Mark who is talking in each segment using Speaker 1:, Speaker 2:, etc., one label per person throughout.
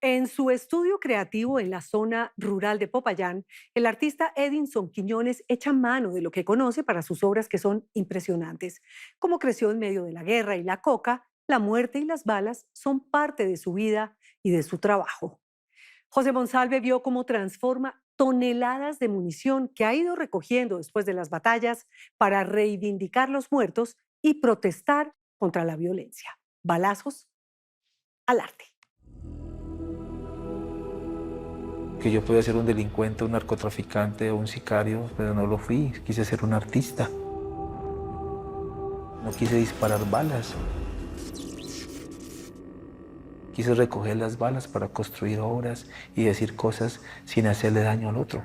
Speaker 1: En su estudio creativo en la zona rural de Popayán, el artista Edinson Quiñones echa mano de lo que conoce para sus obras que son impresionantes. Como creció en medio de la guerra y la coca, la muerte y las balas son parte de su vida y de su trabajo. José Monsalve vio cómo transforma toneladas de munición que ha ido recogiendo después de las batallas para reivindicar los muertos y protestar contra la violencia. Balazos al arte.
Speaker 2: Que yo podía ser un delincuente, un narcotraficante o un sicario, pero no lo fui. Quise ser un artista. No quise disparar balas. Quise recoger las balas para construir obras y decir cosas sin hacerle daño al otro.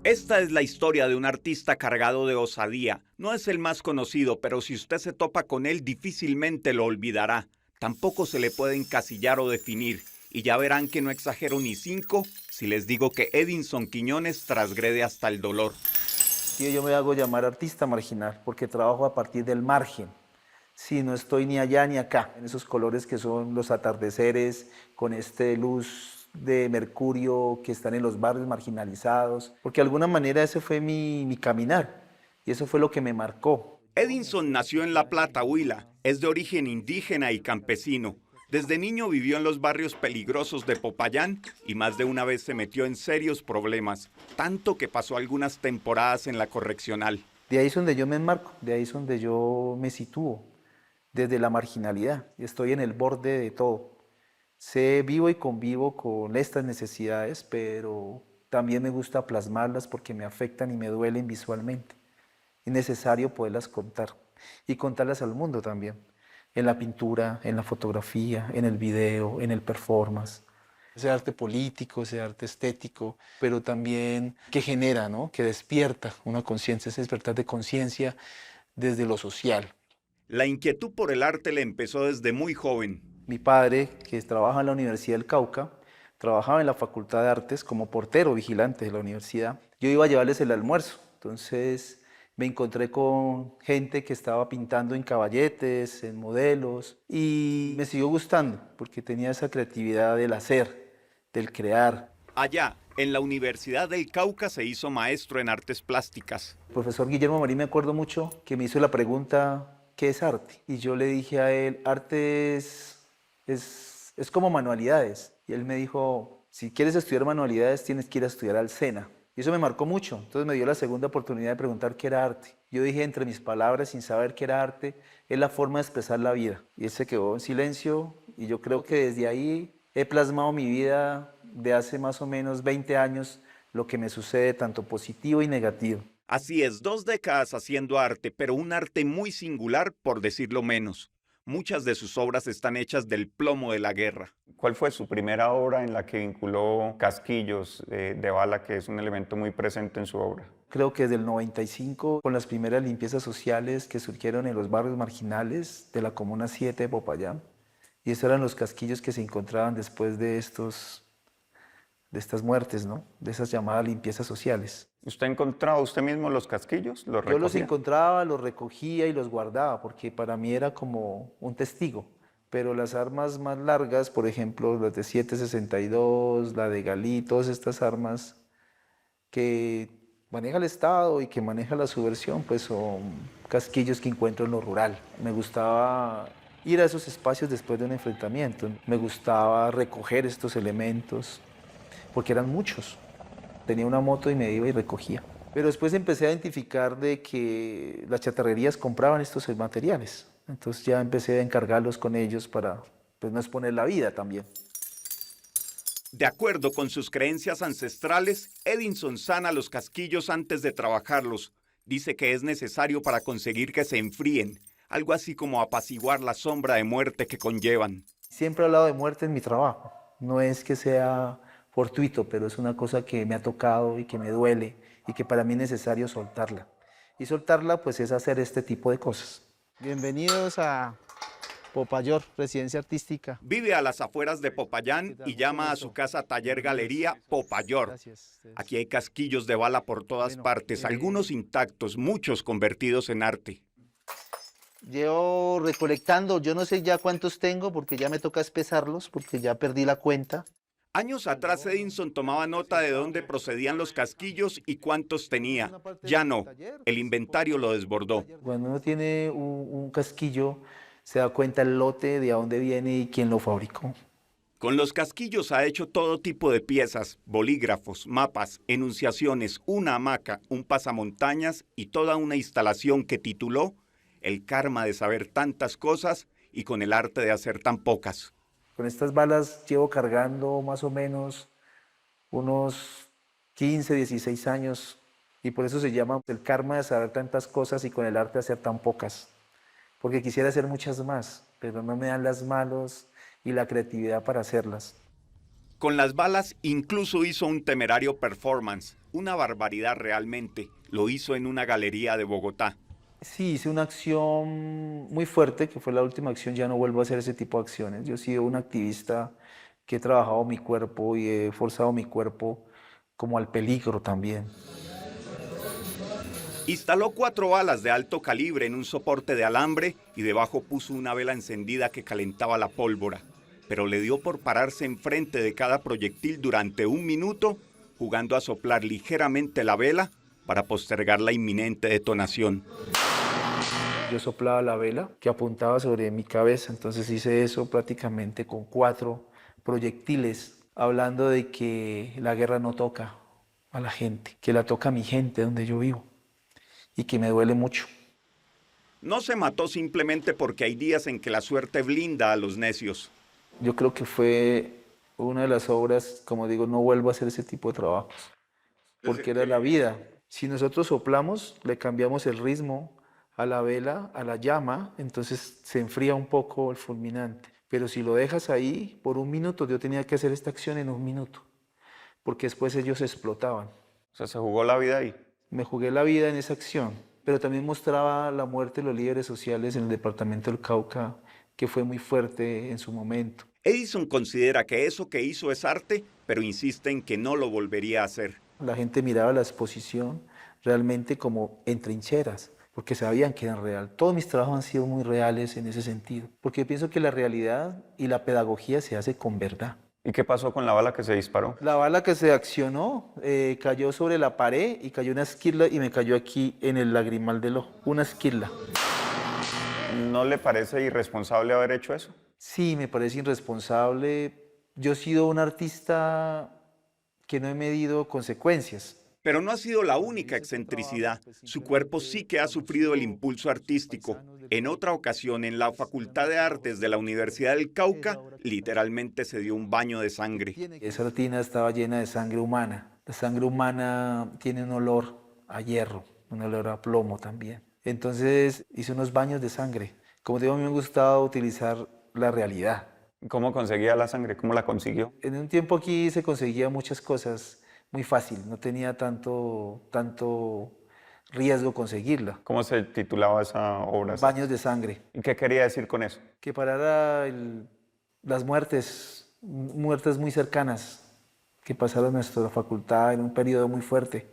Speaker 3: Esta es la historia de un artista cargado de osadía. No es el más conocido, pero si usted se topa con él, difícilmente lo olvidará. Tampoco se le puede encasillar o definir. Y ya verán que no exagero ni 5 si les digo que Edinson Quiñones transgrede hasta el dolor.
Speaker 2: Sí, yo me hago llamar artista marginal porque trabajo a partir del margen. Sí, no estoy ni allá ni acá, en esos colores que son los atardeceres, con luz de mercurio que están en los barrios marginalizados, porque de alguna manera ese fue mi caminar y eso fue lo que me marcó.
Speaker 3: Edinson nació en La Plata, Huila. Es de origen indígena y campesino. Desde niño vivió en los barrios peligrosos de Popayán y más de una vez se metió en serios problemas, tanto que pasó algunas temporadas en la correccional.
Speaker 2: De ahí es donde yo me enmarco, de ahí es donde yo me sitúo, desde la marginalidad. Estoy en el borde de todo. Sé, vivo y convivo con estas necesidades, pero también me gusta plasmarlas porque me afectan y me duelen visualmente. Es necesario poderlas contar y contarlas al mundo también, en la pintura, en la fotografía, en el video, en el performance. Ese arte político, ese arte estético, pero también que genera, ¿no? Que despierta una conciencia, ese despertar de conciencia desde lo social.
Speaker 3: La inquietud por el arte le empezó desde muy joven.
Speaker 2: Mi padre, que trabaja en la Universidad del Cauca, trabajaba en la Facultad de Artes como portero vigilante de la universidad. Yo iba a llevarles el almuerzo, entonces me encontré con gente que estaba pintando en caballetes, en modelos, y me siguió gustando porque tenía esa creatividad del hacer, del crear.
Speaker 3: Allá, en la Universidad del Cauca, se hizo maestro en artes plásticas.
Speaker 2: El profesor Guillermo Marín, me acuerdo mucho, que me hizo la pregunta, ¿qué es arte? Y yo le dije a él, arte es como manualidades. Y él me dijo, si quieres estudiar manualidades tienes que ir a estudiar al SENA. Y eso me marcó mucho. Entonces me dio la segunda oportunidad de preguntar qué era arte. Yo dije entre mis palabras, sin saber qué era arte, es la forma de expresar la vida. Y él se quedó en silencio y yo creo que desde ahí he plasmado mi vida de hace más o menos 20 años, lo que me sucede tanto positivo y negativo.
Speaker 3: Así es, 2 décadas haciendo arte, pero un arte muy singular, por decirlo menos. Muchas de sus obras están hechas del plomo de la guerra.
Speaker 4: ¿Cuál fue su primera obra en la que vinculó casquillos de bala, que es un elemento muy presente en su obra?
Speaker 2: Creo que desde el 95, con las primeras limpiezas sociales que surgieron en los barrios marginales de la Comuna 7 de Popayán, y esos eran los casquillos que se encontraban después de estas muertes, ¿no? De esas llamadas limpiezas sociales.
Speaker 4: ¿Usted encontraba usted mismo los casquillos? ¿Los
Speaker 2: Yo los
Speaker 4: recogía?
Speaker 2: encontraba, los recogía y los guardaba, porque para mí era como un testigo. Pero las armas más largas, por ejemplo, las de 7.62, la de Galí, todas estas armas que maneja el Estado y que maneja la subversión, pues son casquillos que encuentro en lo rural. Me gustaba ir a esos espacios después de un enfrentamiento. Me gustaba recoger estos elementos, porque eran muchos. Tenía una moto y me iba y recogía. Pero después empecé a identificar de que las chatarrerías compraban estos materiales. Entonces ya empecé a encargarlos con ellos para pues, no exponer la vida también.
Speaker 3: De acuerdo con sus creencias ancestrales, Edinson sana los casquillos antes de trabajarlos. Dice que es necesario para conseguir que se enfríen, algo así como apaciguar la sombra de muerte que conllevan.
Speaker 2: Siempre he hablado de muerte en mi trabajo. No es que sea fortuito, pero es una cosa que me ha tocado y que me duele y que para mí es necesario soltarla. Y soltarla pues es hacer este tipo de cosas. Bienvenidos a Popayor, Residencia Artística.
Speaker 3: Vive a las afueras de Popayán y llama a su casa Taller Galería Popayor. Aquí hay casquillos de bala por todas partes, algunos intactos, muchos convertidos en arte.
Speaker 2: Llevo recolectando, yo no sé ya cuántos tengo porque ya me toca pesarlos porque ya perdí la cuenta.
Speaker 3: Años atrás Edinson tomaba nota de dónde procedían los casquillos y cuántos tenía. Ya no, el inventario lo desbordó.
Speaker 2: Cuando uno tiene un casquillo, se da cuenta el lote, de a dónde viene y quién lo fabricó.
Speaker 3: Con los casquillos ha hecho todo tipo de piezas, bolígrafos, mapas, enunciaciones, una hamaca, un pasamontañas y toda una instalación que tituló El karma de saber tantas cosas y con el arte de hacer tan pocas.
Speaker 2: Con estas balas llevo cargando más o menos unos 15, 16 años y por eso se llama el karma de saber tantas cosas y con el arte de hacer tan pocas. Porque quisiera hacer muchas más, pero no me dan las manos y la creatividad para hacerlas.
Speaker 3: Con las balas incluso hizo un temerario performance, una barbaridad realmente. Lo hizo en una galería de Bogotá.
Speaker 2: Sí, hice una acción muy fuerte, que fue la última acción, ya no vuelvo a hacer ese tipo de acciones. Yo he sido un activista que he trabajado mi cuerpo y he forzado mi cuerpo como al peligro también.
Speaker 3: Instaló 4 balas de alto calibre en un soporte de alambre y debajo puso una vela encendida que calentaba la pólvora. Pero le dio por pararse enfrente de cada proyectil durante 1 minuto, jugando a soplar ligeramente la vela para postergar la inminente detonación.
Speaker 2: Yo soplaba la vela que apuntaba sobre mi cabeza, entonces hice eso prácticamente con 4 proyectiles, hablando de que la guerra no toca a la gente, que la toca a mi gente donde yo vivo y que me duele mucho.
Speaker 3: No se mató simplemente porque hay días en que la suerte blinda a los necios.
Speaker 2: Yo creo que fue una de las obras, como digo, no vuelvo a hacer ese tipo de trabajos, porque era la vida. Si nosotros soplamos, le cambiamos el ritmo a la vela, a la llama, entonces se enfría un poco el fulminante. Pero si lo dejas ahí por 1 minuto, yo tenía que hacer esta acción en 1 minuto, porque después ellos explotaban.
Speaker 4: O sea, se jugó la vida ahí.
Speaker 2: Me jugué la vida en esa acción, pero también mostraba la muerte de los líderes sociales en el departamento del Cauca, que fue muy fuerte en su momento.
Speaker 3: Edison considera que eso que hizo es arte, pero insiste en que no lo volvería a hacer.
Speaker 2: La gente miraba la exposición realmente como en trincheras, porque sabían que eran real. Todos mis trabajos han sido muy reales en ese sentido, porque yo pienso que la realidad y la pedagogía se hace con verdad.
Speaker 4: ¿Y qué pasó con la bala que se disparó?
Speaker 2: La bala que se accionó cayó sobre la pared y cayó una esquirla y me cayó aquí en el lagrimal del ojo, una esquirla.
Speaker 4: ¿No le parece irresponsable haber hecho eso?
Speaker 2: Sí, me parece irresponsable. Yo he sido un artista que no he medido consecuencias.
Speaker 3: Pero no ha sido la única excentricidad. Su cuerpo sí que ha sufrido el impulso artístico. En otra ocasión, en la Facultad de Artes de la Universidad del Cauca, literalmente se dio un baño de sangre.
Speaker 2: Esa tina estaba llena de sangre humana. La sangre humana tiene un olor a hierro, un olor a plomo también. Entonces hice unos baños de sangre. Como te digo, a mí me gustaba utilizar la realidad.
Speaker 4: ¿Cómo conseguía la sangre? ¿Cómo la consiguió?
Speaker 2: En un tiempo aquí se conseguía muchas cosas muy fácil, no tenía tanto riesgo conseguirla.
Speaker 4: ¿Cómo se titulaba esa obra?
Speaker 2: Baños de sangre.
Speaker 4: ¿Y qué quería decir con eso?
Speaker 2: Que parara las muertes muy cercanas que pasaron en nuestra facultad en un periodo muy fuerte,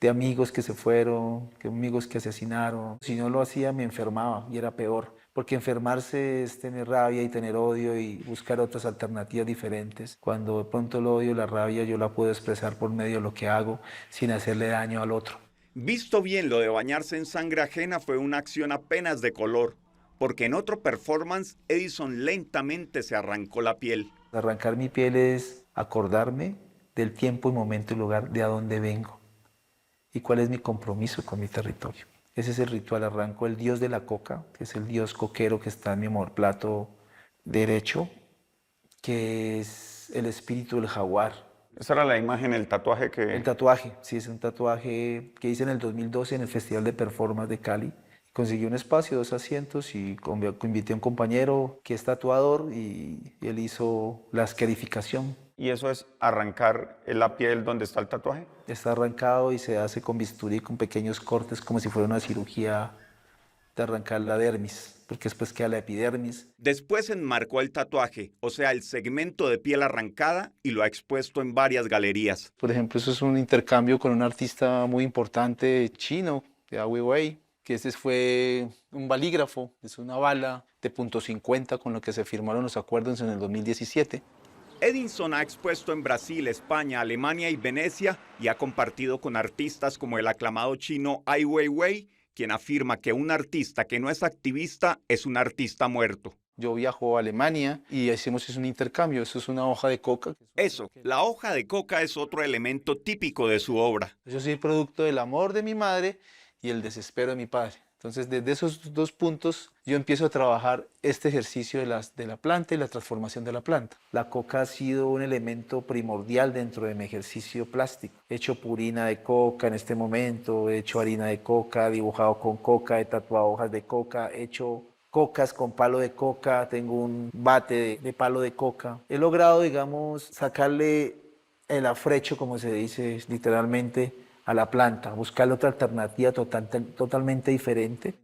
Speaker 2: de amigos que se fueron, de amigos que asesinaron. Si no lo hacía me enfermaba y era peor, porque enfermarse es tener rabia y tener odio y buscar otras alternativas diferentes. Cuando de pronto el odio y la rabia yo la puedo expresar por medio de lo que hago sin hacerle daño al otro.
Speaker 3: Visto bien, lo de bañarse en sangre ajena fue una acción apenas de color, porque en otro performance Edison lentamente se arrancó la piel.
Speaker 2: Arrancar mi piel es acordarme del tiempo y momento y lugar de a dónde vengo y cuál es mi compromiso con mi territorio. Ese es el ritual. Arranco el dios de la coca, que es el dios coquero que está en mi omóplato derecho, que es el espíritu del jaguar.
Speaker 4: Esa era la imagen, el tatuaje que...
Speaker 2: El tatuaje, sí, es un tatuaje que hice en el 2012 en el Festival de Performance de Cali. Conseguí un espacio, 2 asientos y invité a un compañero que es tatuador y él hizo la esquerificación.
Speaker 4: ¿Y eso es arrancar la piel donde está el tatuaje?
Speaker 2: Está arrancado y se hace con bisturí, con pequeños cortes, como si fuera una cirugía de arrancar la dermis, porque después queda la epidermis.
Speaker 3: Después enmarcó el tatuaje, o sea, el segmento de piel arrancada, y lo ha expuesto en varias galerías.
Speaker 2: Por ejemplo, eso es un intercambio con un artista muy importante chino, de Ai Weiwei, que este fue un balígrafo, es una bala de .50 con lo que se firmaron los acuerdos en el 2017.
Speaker 3: Edinson ha expuesto en Brasil, España, Alemania y Venecia y ha compartido con artistas como el aclamado chino Ai Weiwei, quien afirma que un artista que no es activista es un artista muerto.
Speaker 2: Yo viajo a Alemania y hicimos un intercambio, eso es una hoja de coca.
Speaker 3: Eso, la hoja de coca es otro elemento típico de su obra.
Speaker 2: Yo soy producto del amor de mi madre y el desespero de mi padre. Entonces, desde esos dos puntos, yo empiezo a trabajar este ejercicio de la planta y la transformación de la planta. La coca ha sido un elemento primordial dentro de mi ejercicio plástico. He hecho purina de coca en este momento, he hecho harina de coca, he dibujado con coca, he tatuado hojas de coca, he hecho cocas con palo de coca, tengo un bate de palo de coca. He logrado, digamos, sacarle el afrecho, como se dice literalmente, a la planta, buscarle otra alternativa totalmente diferente.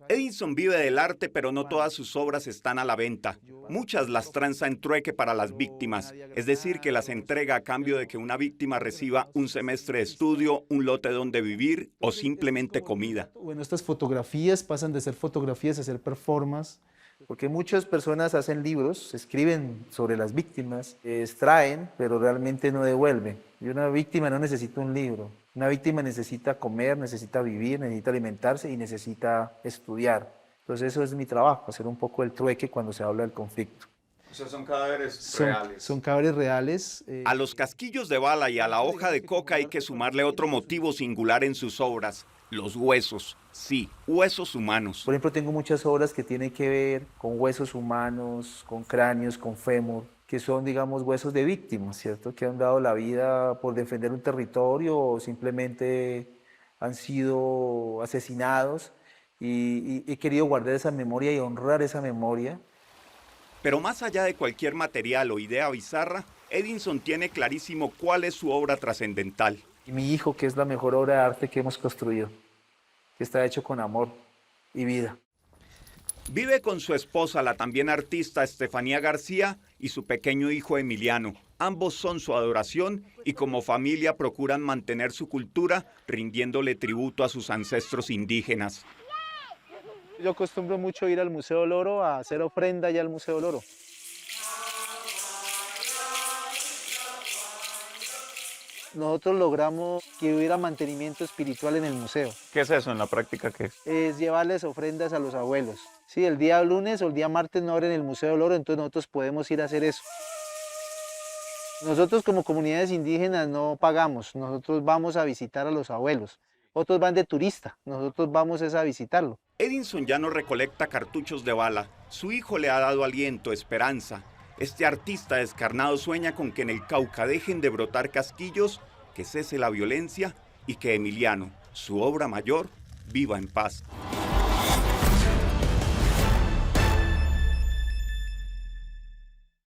Speaker 3: Edinson vive del arte, pero no todas sus obras están a la venta. Muchas las tranza en trueque para las víctimas, es decir, que las entrega a cambio de que una víctima reciba un semestre de estudio, un lote donde vivir o simplemente comida.
Speaker 2: Bueno, estas fotografías pasan de ser fotografías a ser performance, porque muchas personas hacen libros, escriben sobre las víctimas, extraen, pero realmente no devuelven. Y una víctima no necesita un libro. Una víctima necesita comer, necesita vivir, necesita alimentarse y necesita estudiar. Entonces eso es mi trabajo, hacer un poco el trueque cuando se habla del conflicto.
Speaker 4: O sea, son cadáveres reales.
Speaker 2: Son cadáveres reales.
Speaker 3: A los casquillos de bala y a la hoja de coca hay que sumarle otro motivo singular en sus obras: los huesos. Sí, huesos humanos.
Speaker 2: Por ejemplo, tengo muchas obras que tienen que ver con huesos humanos, con cráneos, con fémur, que son, digamos, huesos de víctimas, ¿cierto? Que han dado la vida por defender un territorio o simplemente han sido asesinados y he querido guardar esa memoria y honrar esa memoria.
Speaker 3: Pero más allá de cualquier material o idea bizarra, Edinson tiene clarísimo cuál es su obra trascendental.
Speaker 2: Y mi hijo, que es la mejor obra de arte que hemos construido, que está hecho con amor y vida.
Speaker 3: Vive con su esposa, la también artista Estefanía García, y su pequeño hijo Emiliano. Ambos son su adoración y como familia procuran mantener su cultura, rindiéndole tributo a sus ancestros indígenas.
Speaker 2: Yo acostumbro mucho ir al Museo del Oro a hacer ofrenda allá al Museo del Oro. Nosotros logramos que hubiera mantenimiento espiritual en el museo.
Speaker 4: ¿Qué es eso en la práctica? ¿Qué es?
Speaker 2: Es llevarles ofrendas a los abuelos. Sí, el día lunes o el día martes no abren el Museo del Oro, entonces nosotros podemos ir a hacer eso. Nosotros como comunidades indígenas no pagamos, nosotros vamos a visitar a los abuelos. Otros van de turista, nosotros vamos a visitarlo.
Speaker 3: Edinson ya no recolecta cartuchos de bala. Su hijo le ha dado aliento, esperanza. Este artista descarnado sueña con que en el Cauca dejen de brotar casquillos, que cese la violencia y que Emiliano, su obra mayor, viva en paz.